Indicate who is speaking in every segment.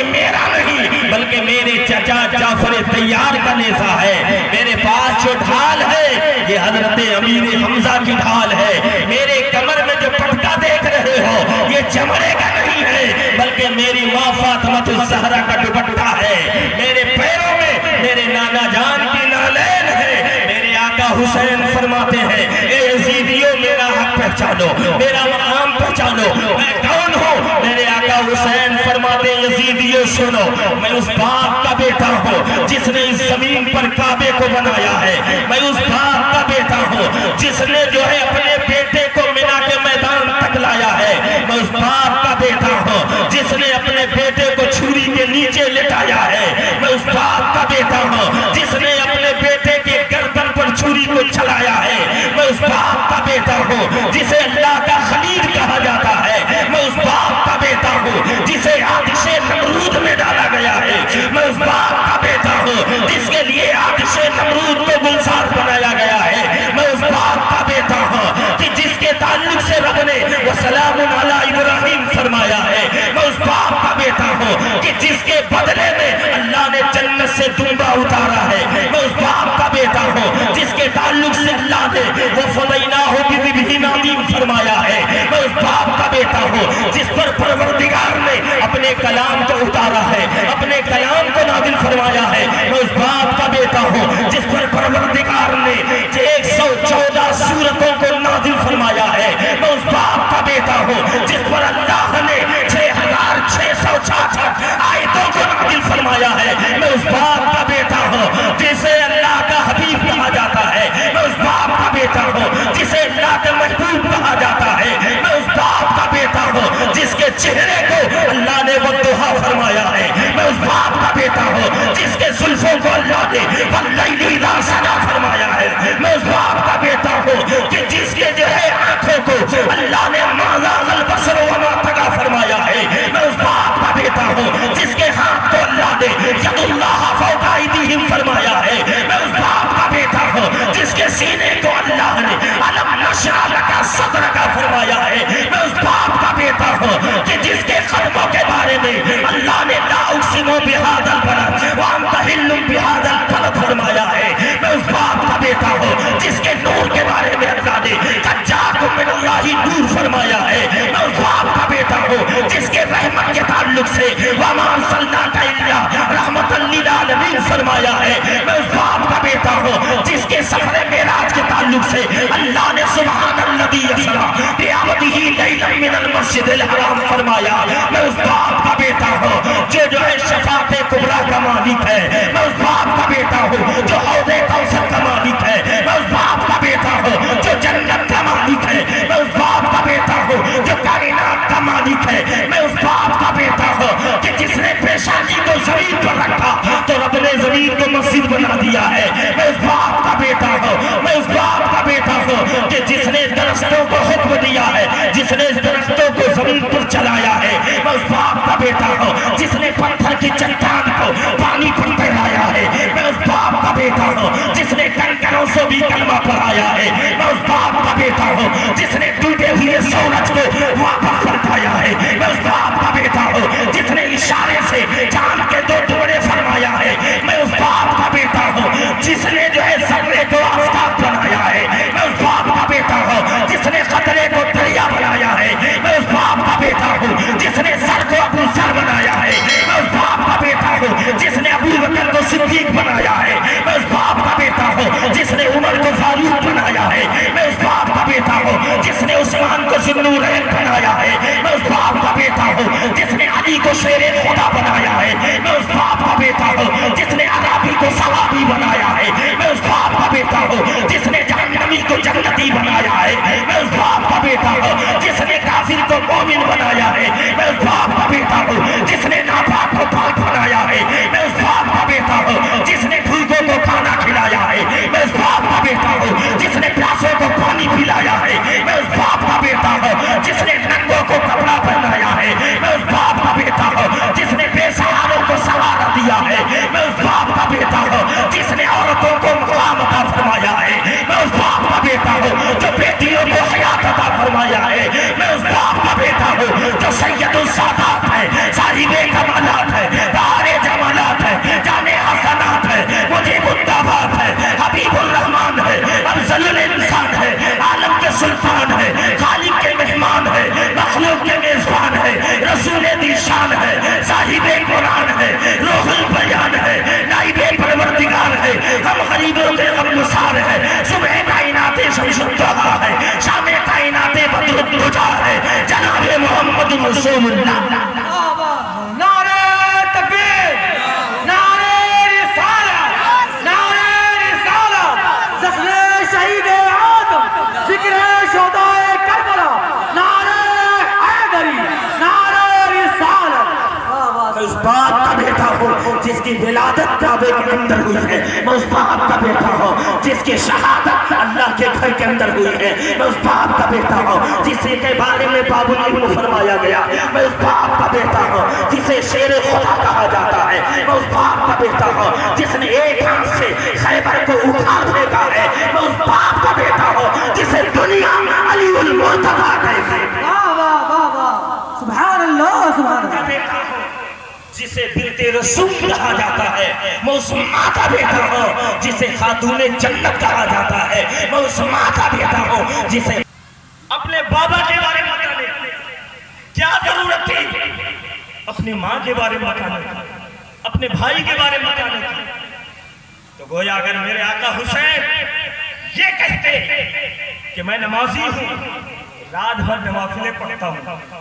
Speaker 1: یہ میرا نہیں بلکہ میرے چچا جعفر طیار کا نیزہ ہے، میرے پاس جو ڈھال ہے یہ حضرت امیر حمزہ کی ڈھال ہے، میرے کمر میں جو پٹکا دیکھ رہے ہو یہ چمڑے کا نہیں ہے بلکہ میری ماں فاطمہ الزہرا کا دوپٹہ ہے، میرے پیروں میں میرے نانا جان کی نالین ہے۔ میرے آقا حسین فرماتے ہیں اے یزیدیوں میرا حق پہچانو، میرا مقام پہچانو، میں کون ہوں؟ میرے آقا حسین فرماتے ہیں یزیدیوں سنو، میں اس باپ کا بیٹا ہوں جس نے اس زمین پر کعبے کو بنایا ہے، میں اس باپ کا بیٹا ہوں جس نے جو ہے اپنے بیٹے کو مینا کے میدان تک لایا ہے، میں اس باپ کا بیٹا ہوں جس نے اپنے بیٹے کو چھری کے نیچے لٹایا ہے، میں اس باپ کا بیٹا ہوں جس نے اپنے بیٹے کے گردن پر چھری کو چلایا ہے، میں اس باپ کا بیٹا ہوں جسے اللہ کا خلیل کہا جاتا ہے، میں اس باپ کا بیٹا ہوں جسے آتش نمرود میں ڈالا گیا ہے، میں اس باپ کا بیٹا ہوں جس کے لیے آتش نمرود کو گلزار بنایا گیا ہے، میں اس باپ کا بیٹا ہوں کہ جس کے تعلق سے رب نے وَسَلَامٌ عَلَىٰ إِبْرَاهِيمَ فرمایا ہے، میں اس باپ کا بیٹا ہوں کہ جس کے بدلے میں اللہ نے جنت سے دمبا اتارا ہے، میں اس باپ کا بیٹا ہوں جس کے تعلق سے اللہ نے وَفَدَيْنَاهُ بِذِبْحٍ عَظِيمٍ فرمایا ہے، میں اس باپ کا بیٹا ہوں جس پر پروردگار نے اپنے کلام کو اتارا ہے، اپنے کلام کو نازل فرمایا ہے، میں اس باپ کا بیٹا ہوں جس پر پروردگار نے 114 سورتوں کو نازل فرمایا ہے، میں اس باپ کا بیٹا ہوں جس پر اللہ نے 6666 آیتوں کو نازل فرمایا ہے، میں اس باپ کا بیٹا ہوں جسے اللہ کا حبیب کہا جاتا ہے، میں اس باپ کا بیٹا ہوں جسے اللہ کا محبوب کہا جاتا ہے، میں اس باپ کا بیٹا ہوں جس کے چہرے کو اللہ نے والضحیٰ فرمایا ہے، میں اس باپ کا بیٹا ہوں جس کے زلفوں کو اللہ نے واللیل اذا سجا فرمایا ہے، میں اس باپ کا بیٹا ہوں کہ جس کے جو ہے آنکھوں کو اللہ نے ما زاغ البصر وما طغى فرمایا ہے، میں اس باپ کا بیٹا ہوں جس کے ہاتھ کو اللہ نے ید اللہ فوق ایدیہم فرمایا ہے، میں اس باپ کا بیٹا ہوں جس کے سینے کو اللہ نے الم نشرح لک صدرک فرمایا ہے، میں اس باپ کا بیٹا ہوں کہ جس کے قدموں کے بارے میں اللہ نے لا اقسم بہذا البلد وانت حل بہذا البلد فرمایا ہے، میں اس باپ کا بیٹا ہوں جس کے نور کے بارے میں اللہ نے قد جاءکم من اللہ نور فرمایا ہے، میں اس باپ کا بیٹا ہوں جس کے رحمت کے تعلق سے وما ارسلناک الا رحمۃ للعالمین فرمایا ہے، میں اس باپ کا بیٹا ہوں جس کے سفر معراج کے تعلق سے اللہ نے سبحان الذی یسری بعبدہ لیلا من المسجد الحرام فرمایا، میں اس باپ کا بیٹا ہوں جو ہے شفاعت کبریٰ کا مالک ہے، میں اس باپ کا بیٹا ہوں جو حوض کوثر کا مالک ہے، میں اس باپ کا بیٹا ہوں جو جنت کا مالک ہے، میں اس باپ کا بیٹا ہوں جو کائنات کا مالک ہے، میں اس باپ کا بیٹا ہوں کہ جس نے پیشانی کو زمین پر رکھا تو رب نے زمین کو مسجد بنا دیا ہے، میں اس باپ کا بیٹا ہوں، میں اس باپ کا بیٹا ہوں کہ جس نے درختوں کو حکم دیا ہے، جس نے درختوں کو زمین پر چلایا ہے، میں اس باپ کا بیٹا ہوں جس نے پتھر کی چٹان کو پانی پر تیرایا ہے، میں اس باپ کا بیٹا ہوں جس نے کنکروں سے بھی کلمہ پڑھایا ہے، میں اس باپ کا بیٹا ہوں جس نے ٹوٹے ہوئے سورج کو واپس لوٹایا ہے، میں اس باپ کا بیٹا ہوں جس نے اشارے سے چاند کے 2 ٹکڑے فرمایا ہے، میں اس باپ کا بیٹا ہوں جس نے جو ہے ذرے کو آفتاب بنایا ہے، میں اس باپ کا بیٹا ہوں جس نے قطرے کو دریا بنایا ہے، میں اس باپ کا بیٹا ہوں جس نے سر کو ابو سر بنایا ہے، میں اس باپ کا بیٹا ہوں جس نے ابو بکر کو صدیق بنایا ہے، میں اس باپ کا بیٹا ہوں جس نے عمر کو فاروق بنایا ہے، میں اس باپ کا بیٹا ہوں جس نے عثمان کو ذوالنورین بنایا ہے، میں اس باپ کا بیٹا ہوں جس نے علی کو شیر خدا بنایا ہے، میں اس باپ کا بیٹا ہوں جس نے عربی کو صحابی بنایا ہے، میں اس باپ کا بیٹا ہوں جس نے جہنمی کو جنتی بنایا ہے، میں اس باپ کا بیٹا ہوں جس نے کافر کو مومن بنایا ہے، میں اس باپ کا بیٹا ہوں جس نے ناپاک کو پاک بنایا ہے، میں اس باپ کا بیٹا ہوں جس نے بھوکوں کو کھانا کھلایا ہے، میں اس باپ کا بیٹا ہوں جس نے پیاسوں کو پانی پلایا ہے، میں اس باپ کا بیٹا ہوں جس نے ننگوں کو کپڑا پہنایا ہے، میں اس باپ کا بیٹا ہوں جس نے بے سہاروں کو سہارا دیا ہے، میں اس باپ کا بیٹا ہوں جس نے عورتوں کو مقام عطا فرمایا ہے، میں اس باپ کا بیٹا ہوں جو بیٹیوں کو حیات عطا فرمایا ہے، رسول اللہ۔
Speaker 2: نعرہ تکبیر، نعرہ رسالت، نعرہ رسالت، زخم شہید آدم، ذکر شہدائے کربلا، نعرہ حیدری، نعرہ رسالت۔
Speaker 1: میں اس باپ کا بیٹا ہوں جس کی ولادت کعبے کے اندر ہوئی ہے، میں اس باپ کا بیٹا ہوں جس کی شہادت اللہ کے گھر کے اندر ہوئی ہے، میں اس باپ کا بیٹا ہوں جسے کے بارے میں باب العلم فرمایا گیا، میں اس باپ کا بیٹا ہوں جسے شیر خدا کہا جاتا ہے، میں اس باپ کا بیٹا ہوں جس نے ایک ہاتھ سے خیبر کو اٹھا پھینکا ہے، میں اس باپ کا بیٹا ہوں جسے دنیا علی المرتضیٰ کہتے ہیں،
Speaker 2: واہ واہ واہ واہ، سبحان اللہ سبحان
Speaker 1: کا
Speaker 2: اللہ۔
Speaker 1: بیٹا ہوں جسے بنت رسول کہا جاتا ہے، میں اس ماں کا بیٹا ہوں جسے خاتون جنت کہا جاتا ہے، میں اس ماں کا بیٹا ہوں جسے اپنے بابا کے بارے میں بتانے کیا ضرورت تھی، اپنی ماں کے بارے میں بتانے کی، اپنے بھائی کے بارے میں بتانے کی۔ تو گویا اگر میرے آقا حسین یہ کہتے کہ میں نمازی ہوں، رات بھر نوافلیں پڑھتا ہوں،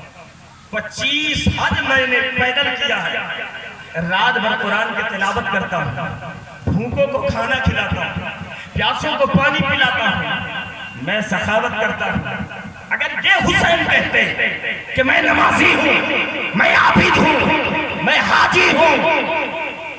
Speaker 1: 25 حج میں نے پیدل کیا ہے، رات بھر قرآن کی تلاوت کرتا ہوں، بھوکوں کو کھانا کھلاتا ہوں، پیاسوں کو پانی پلاتا ہوں، میں سخاوت کرتا ہوں، اگر یہ حسین کہتے کہ میں نمازی ہوں، میں عابد ہوں، میں حاجی ہوں،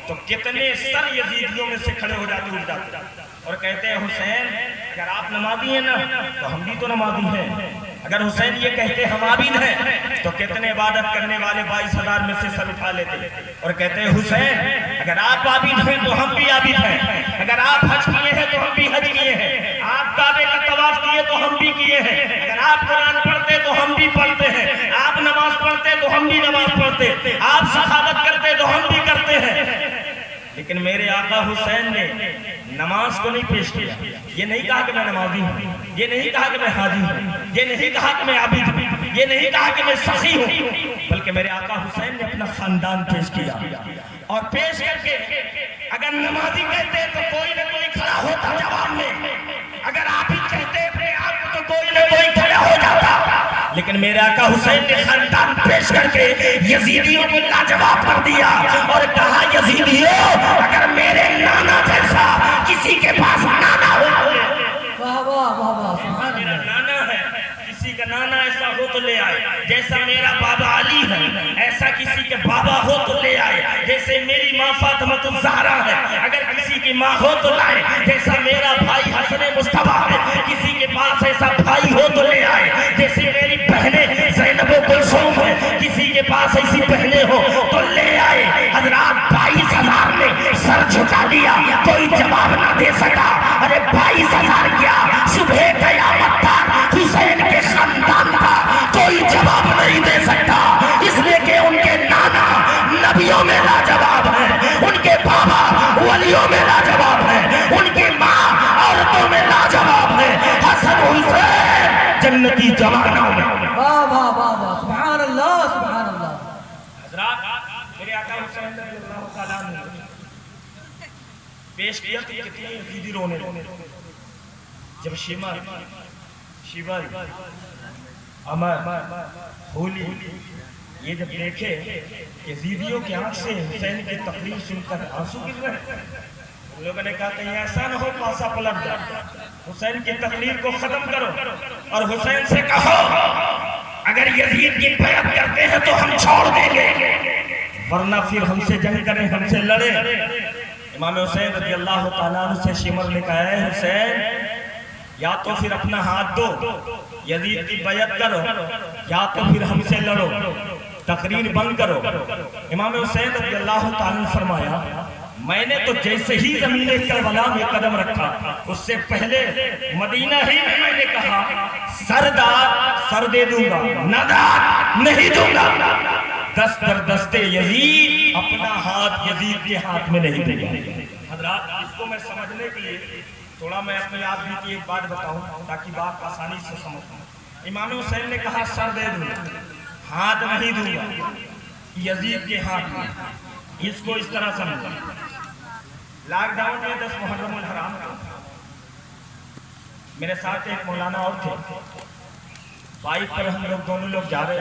Speaker 1: تو کتنے سر یزیدیوں میں سے کھڑے ہو جاتے اٹھ جاتے اور کہتے ہیں حسین اگر آپ نمازی ہیں نا تو ہم بھی تو نمازی ہیں۔ اگر حسین یہ کہتے ہم عابد ہیں تو کتنے عبادت کرنے والے 22,000 میں سے سر اٹھا لیتے اور کہتے ہیں حسین اگر آپ عابد ہیں تو ہم بھی عابد ہیں، اگر آپ حج کیے ہیں تو ہم بھی حج کیے ہیں، آپ کعبے کا طواف کیے تو ہم بھی کیے ہیں، اگر آپ قرآن پڑھتے تو ہم بھی پڑھتے ہیں، آپ نماز پڑھتے تو ہم بھی نماز پڑھتے، آپ سخاوت کرتے تو ہم بھی کرتے ہیں۔ لیکن میرے آقا حسین نے نماز کو نہیں پیش کیا، یہ نہیں کہا کہ میں نمازی ہوں، یہ نہیں کہا کہ میں حاجی ہوں، یہ نہیں کہا کہ میں عابد ہوں، یہ نہیں کہا کہ میں سخی ہوں، بلکہ میرے آقا حسین نے اپنا خاندان پیش کیا اور پیش کر کے اگر نمازی کہتے تو کوئی نہ کوئی کھڑا ہوتا جواب میں، اگر عابد کہتے اپنے آپ کو تو کوئی نہ کوئی کھڑا ہو جاتا، لیکن میرے آقا حسین نے خاندان پیش کر کے یزیدیوں کو لاجواب کر دیا اور کہا یزیدیوں اگر میرے نانا جیسا کسی کے پاس نانا ہو،
Speaker 2: واہ واہ واہ واہ، سبحان
Speaker 1: میرا
Speaker 2: اللہ۔
Speaker 1: نانا ہے کسی کا نانا ایسا ہو تو لے آئے، جیسا میرا بابا علی ہے ایسا کسی کے بابا ہو تو لے آئے، جیسے میری ماں فاطمۃ الزہرا ہے اگر کسی کی ماں ہو تو لائے، جیسا میرا بھائی حسن مصطفیٰ ہے کسی کے پاس ایسا بھائی ہو تو لے آئے، جیسے میری بہنیں زینب و کلثوم ہے کسی کے پاس ایسی بہنیں ہو تو لے آئے۔ حضرات 22,000 نے سر جھکا دیا، کوئی جواب نہ دے سکا، ارے 22,000 کیا صبح قیامت تک حسین کے خاندان کا کوئی جواب نہیں دے سکتا، اس لیے کہ ان کے نانا نبیوں میں لاجواب ہیں، ان کے بابا ولیوں میں لاجواب ہیں، ان کی ماں عورتوں میں لاجواب ہیں، حسن حسین جنتی جوانوں میں۔
Speaker 2: واہ واہ واہ واہ، سبحان اللہ سبحان اللہ۔
Speaker 1: حضرات میرے آقا حسین رضی اللہ تعالیٰ عنہ پیش کیا کہ کتنے یزیدی رونے جب شمر شیور عمر ہولی یہ جب دیکھے یزیدیوں کی آنکھ سے حسین کی تقریر سن کر آنسو گر رہے، لوگوں نے کہا کہ ایسا نہ ہو پاسا پلٹ جائے، حسین کی تقریر کو ختم کرو اور حسین سے کہو اگر یزید کی بیعت کرتے ہیں تو ہم چھوڑ دیں گے ورنہ پھر ہم سے جنگ کریں، ہم سے لڑیں۔ امام حسین رضی اللہ تعالیٰ عنہ سے شمر نے کہا ہے حسین یا تو پھر اپنا ہاتھ دو یزید کی بیعت کرو یا تو پھر ہم سے لڑو، تقریر بند کرو۔ امام حسین رضی اللہ تعالیٰ عنہ فرمایا میں نے تو جیسے ہی زمین کربلا میں قدم رکھا اس سے پہلے مدینہ ہی میں نے کہا سردار سر دے دوں گا، ندار نہیں دوں گا، دست در دستے یزید اپنا ہاتھ یزید کے ہاتھ میں نہیں دے گا۔ حضرات اس کو میں سمجھنے کے لیے تھوڑا میں اپنے آپ بھی کی ایک بات بتاؤں تاکہ بات آسانی سے سمجھ۔ امام حسین نے کہا سر دے دوں گا، ہاتھ نہیں دوں گا یزید کے ہاتھ میں، اس کو اس طرح سمجھا۔ لاک ڈاؤن میں 10 محرم الحرام کا میرے ساتھ ایک مولانا اور تھے، بائک پر ہم لوگ دونوں لوگ جا رہے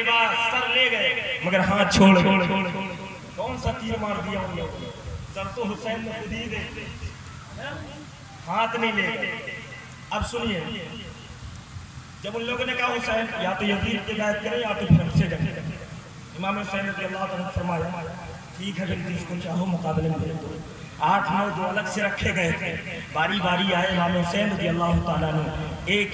Speaker 1: کے بعد سر لے گئے مگر ہاتھ چھوڑ گئے. کون سا تیر مار دیا انہوں نے؟ سر تو حسین نے خود ہی دے, ہاتھ نہیں لے گئے. اب سنیے, جب ان لوگوں نے کہا حسین یا تو یزید کی بیعت کرے یا تو پھر ہم سے جنگ, امام حسین رضی اللہ عنہ فرمایا ٹھیک ہے جس کو چاہو مقابلے میں بھیج دو. 8-9 جو الگ سے رکھے گئے تھے, باری باری آئے امام حسین رضی اللہ تعالیٰ نے ایک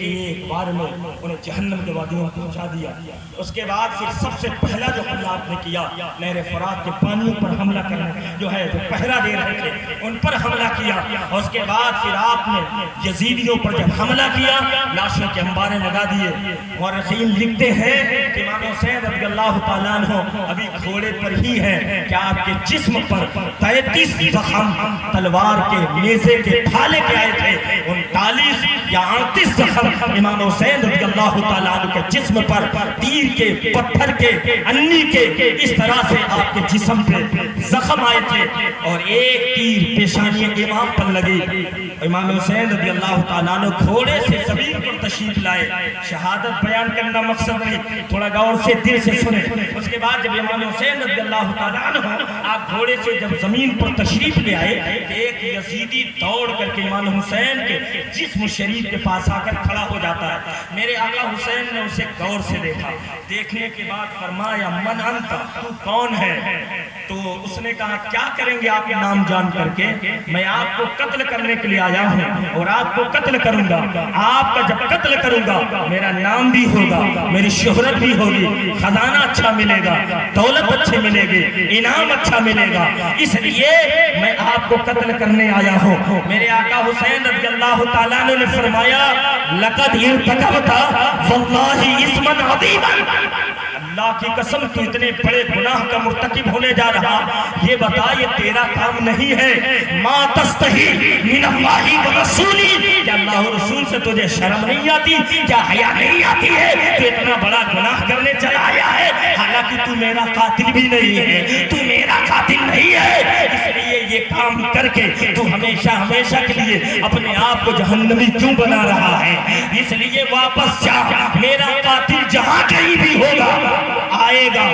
Speaker 1: بار میں انہیں جہنم کے وادیوں میں پہنچا دیا. اس کے بعد پھر سب سے پہلا جو حملہ آپ نے کیا نہر فرات کے پانیوں پر حملہ کرنے جو ہے جو پہرا دے رہے تھے ان پر حملہ کیا. اس کے بعد پھر آپ نے یزیدیوں پر جب حملہ کیا لاشوں کے انباریں لگا دیے. مورخین لکھتے ہیں کہ امام حسین رضی اللہ تعالیٰ عنہ ابھی گھوڑے پر ہی ہیں کہ آپ کے جسم پر 33 زخم تلوار کے نیزے کے ڈھالے کے آئے تھے. 39 یا 38 زخم امام حسین رضی اللہ تعالیٰ عنہ کے جسم پر تیر کے, پتھر کے, انی کے اس طرح سے آپ کے جسم پہ زخم آئے تھے. اور ایک تیر پیشانی امام پر لگی. امام حسین رضی اللہ تعالیٰ عنہ گھوڑے سے زمین پر تشریف لائے. شہادت بیان کرنا مقصد نہیں, تھوڑا غور سے دل سے سنیں. اس کے بعد جب امام حسین رضی اللہ تعالیٰ عنہ آپ گھوڑے سے جب زمین پر تشریف لے آئے, ایک یزیدی دوڑ کر کے امام حسین کے جسم شریف کے پاس آ کر کھڑا ہو جاتا ہے. میرے آقا حسین نے اسے غور سے دیکھا. دیکھنے کے بعد فرمایا من انت, تو کون ہے؟ تو اس نے کہا کیا کریں گے آپ نام جان کر کے؟ میں آپ کو قتل کرنے کے لیے آیا ہوں اور آپ کو قتل کروں گا. آپ کا جب قتل کروں گا میرا نام بھی ہوگا, میری شہرت بھی ہوگی, خزانہ اچھا ملے گا, دولت اچھے ملے گی, انعام اچھا ملے گا, اس لیے میں آپ کو قتل کرنے آیا ہوں. میرے آقا حسین رضی اللہ تعالیٰ عنہ نے فرمایا لقد ارتکبت واللہ اسما عظیما, اللہ کی قسم تو اتنے بڑے گناہ کا مرتکب ہونے جا رہا, یہ بتا یہ تیرا کام نہیں ہے. ما تستحی من اللہ ورسولی, کیا اللہ و رسول سے تجھے شرم نہیں آتی, کیا حیا نہیں آتی ہے؟ تو اتنا بڑا گناہ کرنے چلا آیا ہے, حالانکہ تو میرا قاتل بھی نہیں ہے, تو میرا قاتل نہیں ہے. اس لیے یہ کام کر کے تو ہمیشہ ہمیشہ کے لیے اپنے آپ کو جہنمی کیوں بنا رہا ہے؟ اس لیے واپس جا, میرا قاتل جہاں کہیں بھی ہوگا آئے گا,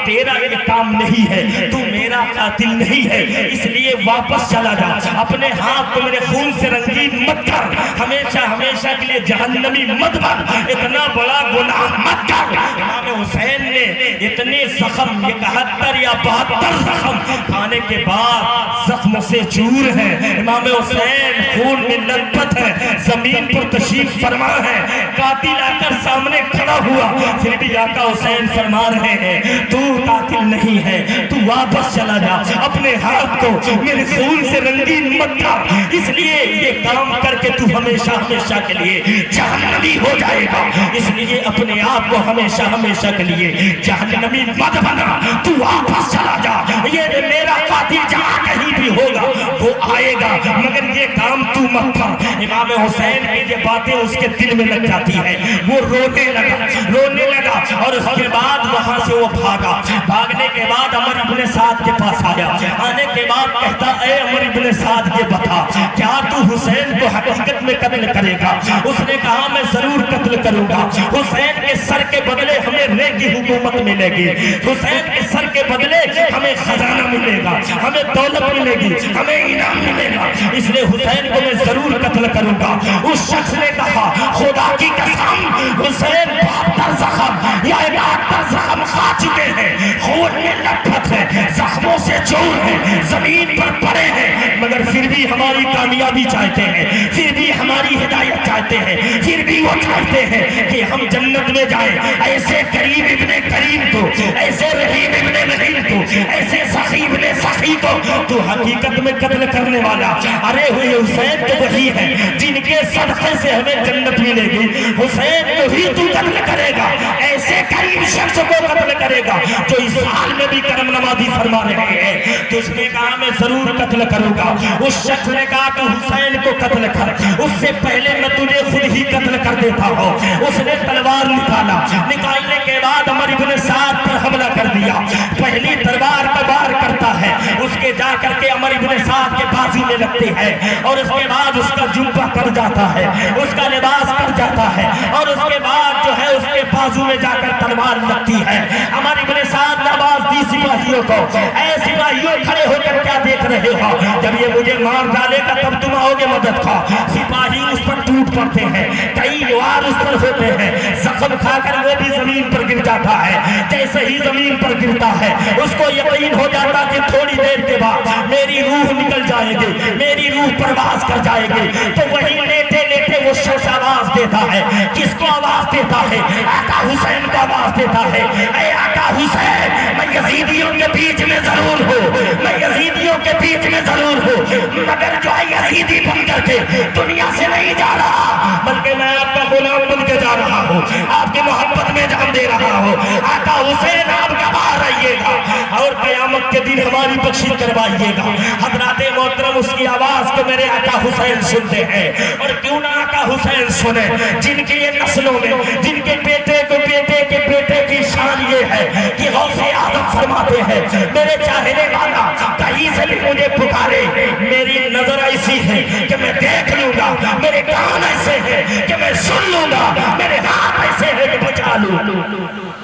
Speaker 1: تیرا یہ کام نہیں ہے, تو میرا قاتل نہیں ہے. اس لیے واپس چلا جا, اپنے ہاتھ کو میرے خون سے رنگین مت کر, ہمیشہ ہمیشہ کے لیے جہنمی مت بن, اتنا بڑا گناہ مت کر. امام حسین نے اتنے زخم 71 یا 72 زخم کھانے کے بعد زخم سے چور ہے. امام حسین خون میں لطپت ہے, زمین پر تشریف فرما ہے, قاتل آ کر سامنے کھڑا ہوا, پھر بھی آقا حسین فرما رہے ہیں تو قاتل نہیں ہے, تو واپس چلا جا, اپنے ہاتھ کو میرے خون سے رنگین مت کر. اس لیے یہ کام کر کے تو ہمیشہ ہمیشہ کے لیے جہنمی ہو جائے گا. اس لیے اپنے آپ کو ہمیشہ ہمیشہ کے لیے جہنمی مت بنا, تو واپس چلا جا. یہ میرا قاتل جہاں کہیں بھی ہوگا وہ آئے گا, مگر یہ کام تو مت کر. امام حسین کی یہ باتیں اس کے دل میں لگ جاتی ہے, وہ رونے لگا اور اس کے بعد وہاں سے وہ بھاگا. بھاگنے کے بعد عمر ابن سعد کے پاس آیا, آنے کے بعد کہتا اے عمر ابن سعد یہ بتا کیا تو حسین کو حقیقت میں قتل کرے گا؟ اس نے کہا میں ضرور قتل کروں گا. حسین کے سر کے بدلے ہمیں رے کی حکومت ملے گی, حسین کے سر کے بدلے ہمیں خزانہ ملے گا, ہمیں دولت ملے گی, ہمیں انعام ملے گا. اس لیے حسین کو میں ضرور قتل کروں گا. اس شخص نے کہا خدا کی قسم حسین 72 زخم یا 71 زخم کھا چکے ہیں, خون میں لطپت ہے, زخموں سے چور ہیں, زمین پر پڑے ہیں, مگر پھر بھی ہماری کامیابی چاہتے ہیں, پھر بھی ہماری ہدایت چاہتے ہیں, پھر بھی وہ چاہتے ہیں کہ ہم جنت میں جائیں. ایسے کریم ابن کریم کو, ایسے رحیم ابن رحیم کو, ایسے سخی ابن سخی کو تو حقیقت میں قتل کرنے والا. ارے ہوئے حسین تو وہی ہے جن کے صدقے سے ہمیں جنت ملے گی, حسین کو ہی تو قتل کرے گا. ایسے کریم شخص کو قتل کرے گا جو اس حال میں بھی کرم نوازی فرما رہے ہیں. تو اس نے کہا میں ضرور قتل کروں گا. اس شخص نے کہا کہ حسین کو قتل کر, اس سے پہلے میں تجھے خود ہی قتل کر دیتا ہوں. اس نے تلوار نکالا, نکالنے کے بعد عمر ابن سعد پر حملہ کر دیا. پہلی تلوار کا وار کرتا ہے, اس کے کے جا کر کے عمر ابن سعد کے بازو میں لگتے ہیں اور اس کے بعد اس کا جبہ کٹ جاتا ہے، اس کا لباس کٹ جاتا ہے اور اس کے بعد جو ہے اس کے بازو میں جا کر تلوار لگتی ہے۔ عمر ابن سعد نے آواز دی سپاہیوں کو، اے سپاہیوں کھڑے ہو کر کیا دیکھ رہے ہو؟ جب یہ مجھے مار ڈالے گا تب تم آؤ گے مدد کا۔ سپاہی اس پر ٹوٹ پڑتے ہیں، کئی وار اس پر ہوتے ہیں، زخم کھا کر وہ بھی زمین پر گر جاتا ہے۔ جیسے ہی زمین پر گرتا ہے اس کو یقین ہو جاتا کہ تھوڑی دیر کے بعد میری روح نکل جائے گی، میری روح پرواز کر جائے گی۔ تو وہی لیٹے لیٹے وہ شخص آواز دیتا ہے، کس کو آواز دیتا ہے؟ آقا حسین کو آواز دیتا ہے، اے آقا حسین میں یزیدیوں کے بیچ میں ضرور ہوں، میں یزیدیوں کے بیچ میں ضرور ہوں، مگر جو ہے یزیدی بن کر کے دنیا سے نہیں جا رہا، بلکہ میں آپ کا غلام بن کے جا رہا ہوں، آپ کی محبت میں جان دے رہا ہوں۔ آقا حسین آپ گواہ رہیے گا اور قیامت کے دن ہماری بخشش کروائیے گا۔ حضرات محترم اس کی آواز کو میرے آقا حسین سنتے ہیں، اور کیوں نہ آقا حسین سنے جن کی یہ نسلوں میں جن کے بیٹے کو بیٹے کے بیٹے کی شان یہ ہے کہ غوث اعظم فرماتے ہیں میرے چاہنے والا کہیں سے بھی مجھے پکارے، میری نظر ایسی ہے کہ میں دیکھ لوں گا، میرے کان ایسے ہیں کہ میں سن لوں گا، میرے ہاتھ ایسے ہیں کہ بچا لوں گا۔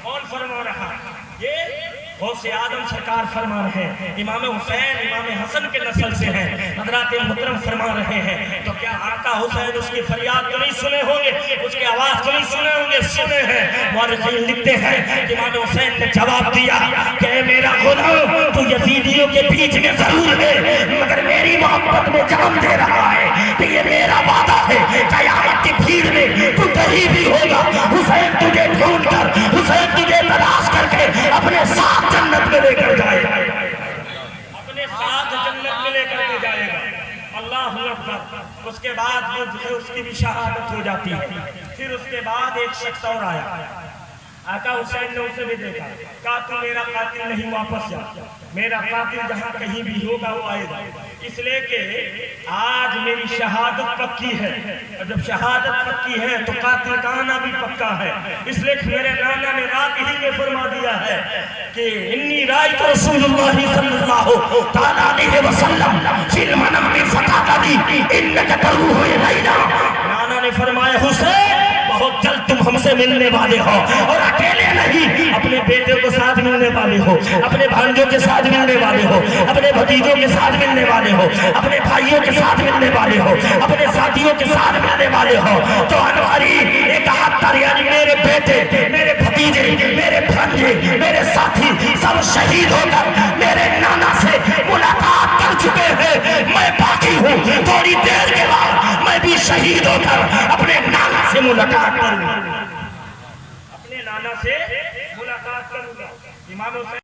Speaker 1: کون فرما رہا؟ یہ غوث اعظم سرکار فرما رہے ہیں، امام حسین امام حسن کے نسل سے ہیں، حضرات محترم فرما رہے ہیں۔ تو کیا آقا حسین اس کی فریاد کو نہیں سنے ہوں گے، اس کی آواز کو نہیں سنے ہوں گے؟ سنے ہیں۔ مورخین لکھتے ہیں کہ امام حسین نے جواب دیا کہ اے میرا غلام تو یزیدیوں کے بیچ میں ضرور ہے، مگر میری محبت میں جان دے رہا ہے کہ یہ میرا وعدہ ہے، قیامت کی بھیڑ میں تو کہیں بھی ہوگا، حسین تجھے ڈھونڈ کر، حسین تجھے تلاش کر کے اپنے ساتھ جنت میں لے کر جائے گا، اپنے ساتھ جنت میں لے کر کے جائے گا۔ اللہ اکبر۔ اس کے بعد اس کی بھی شہادت ہو جاتی ہے۔ پھر اس کے بعد ایک شخص اور آیا، آقا حسین نے اسے بھی دیکھا، کہا تو میرا قاتل نہیں، واپس جا، میرا قاتل جہاں کہیں بھی ہوگا وہ آئے گا، اس لیے کہ آج میری شہادت پکی ہے، اور جب شہادت پکی ہے تو قاتل کا آنا بھی پکا ہے، اس لیے کہ میرے نانا نے رات ہی میں فرما دیا ہے کہ انی رائت رسول اللہ صلی اللہ تعالیٰ علیہ وسلم فی المنام فتاقدی انکا تروح الینا۔ نانا نے فرمایا حسین بہت جلد تم ہم سے ملنے والے ہو، اور اکیلے نہیں، اپنے بیٹے کو ساتھ ملنے والے ہو، اپنے بھانجوں کے ساتھ ملنے والے ہو، اپنے بھتیجوں کے ساتھ ملنے والے ہو، اپنے بھائیوں کے ساتھ ملنے والے ہو، اپنے ساتھیوں کے ساتھ ملنے والے ہو۔ تو انواری ایک ہاتھ یعنی میرے بیٹے، میرے بھتیجے، میرے بھانجے، میرے ساتھی سب شہید ہو کر میرے نانا سے ملاقات کر چکے ہیں، میں باقی ہوں، تھوڑی دیر کے بعد میں بھی شہید ہو کر اپنے نانا سے ملاقات کروں گا، اپنے نانا سے ملاقات کروں گا۔ امام حسین